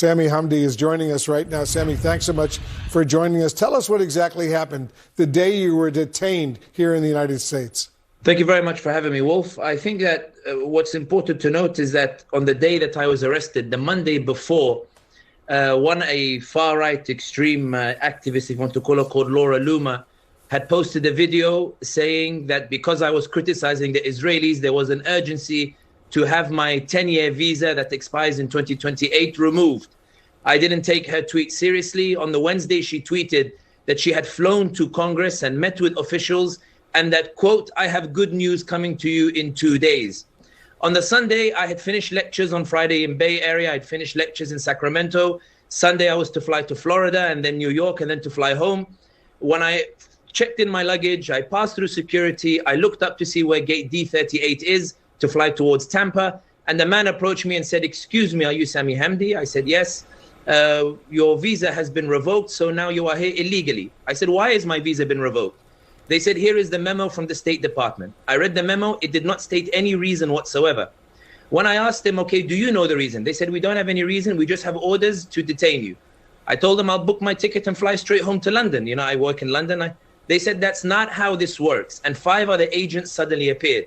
Sami Hamdi is joining us right now. Sami, thanks so much for joining us. Tell us what exactly happened the day you were detained here in the United States. Thank you very much for having me, Wolf. I think that what's important to note is that on the day that I was arrested, the Monday before, a far-right extreme activist, if you want to call her, called Laura Loomer, had posted a video saying that because I was criticizing the Israelis, there was an urgency to have my 10-year visa that expires in 2028 removed. I didn't take her tweet seriously. On the Wednesday, she tweeted that she had flown to Congress and met with officials and that, quote, "I have good news coming to you in 2 days." On the Sunday, I had finished lectures on Friday in Bay Area. I'd finished lectures in Sacramento. Sunday, I was to fly to Florida and then New York and then to fly home. When I checked in my luggage, I passed through security. I looked up to see where gate D38 is to fly towards Tampa. And the man approached me and said, "Excuse me, are you Sami Hamdi?" I said, "Yes. Your visa has been revoked, so now you are here illegally." I said, "Why has my visa been revoked?" They said, "Here is the memo from the State Department." I read the memo. It did not state any reason whatsoever. When I asked them, "Okay, do you know the reason?" They said, "We don't have any reason. We just have orders to detain you." I told them I'll book my ticket and fly straight home to London. You know, I work in London. They said, "That's not how this works." And 5 other agents suddenly appeared.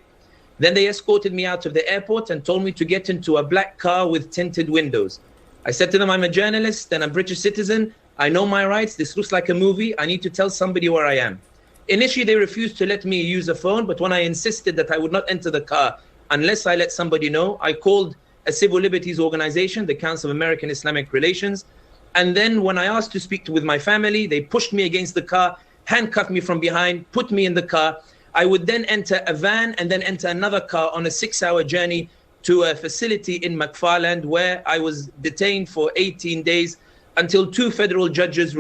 Then they escorted me out of the airport and told me to get into a black car with tinted windows. I said to them, "I'm a journalist and I'm a British citizen. I know my rights. This looks like a movie. I need to tell somebody where I am." Initially, they refused to let me use a phone, but when I insisted that I would not enter the car unless I let somebody know, I called a civil liberties organization, the Council of American Islamic Relations. And then when I asked to speak with my family, they pushed me against the car, handcuffed me from behind, put me in the car. I would then enter a van and then enter another car on a 6-hour journey to a facility in McFarland where I was detained for 18 days until 2 federal judges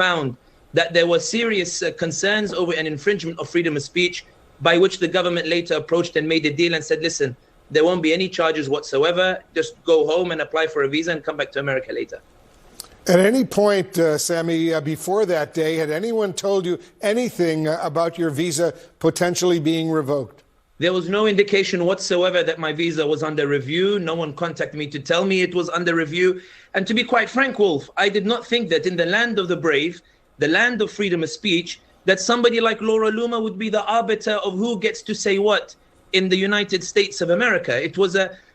found that there were serious concerns over an infringement of freedom of speech, by which the government later approached and made a deal and said, "Listen, there won't be any charges whatsoever. Just go home and apply for a visa and come back to America later." At any point, Sami, before that day, had anyone told you anything about your visa potentially being revoked? There was no indication whatsoever that my visa was under review. No one contacted me to tell me it was under review. And to be quite frank, Wolf, I did not think that in the land of the brave, the land of freedom of speech, that somebody like Laura Loomer would be the arbiter of who gets to say what in the United States of America. It was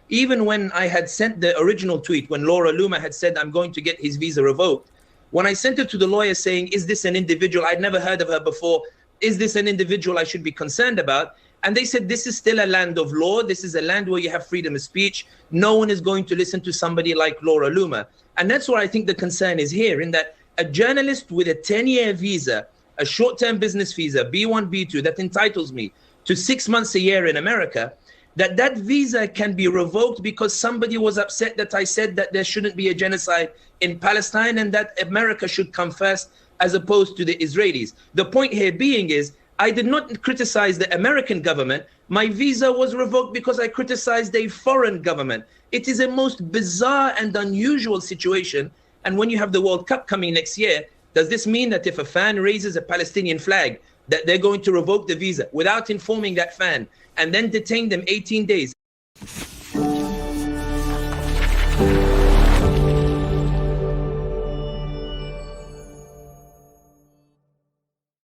even when I had sent the original tweet, when Laura Loomer had said, "I'm going to get his visa revoked," when I sent it to the lawyer saying, "Is this an individual? I'd never heard of her before. Is this an individual I should be concerned about?" And they said, "This is still a land of law. This is a land where you have freedom of speech. No one is going to listen to somebody like Laura Loomer." And that's where I think the concern is here, in that a journalist with a 10-year visa, a short-term business visa, B1, B2, that entitles me to 6 months a year in America, that visa can be revoked because somebody was upset that I said that there shouldn't be a genocide in Palestine and that America should come first as opposed to the Israelis. The point here being is, I did not criticize the American government. My visa was revoked because I criticized a foreign government. It is a most bizarre and unusual situation. And when you have the World Cup coming next year, does this mean that if a fan raises a Palestinian flag, that they're going to revoke the visa without informing that fan and then detain them 18 days?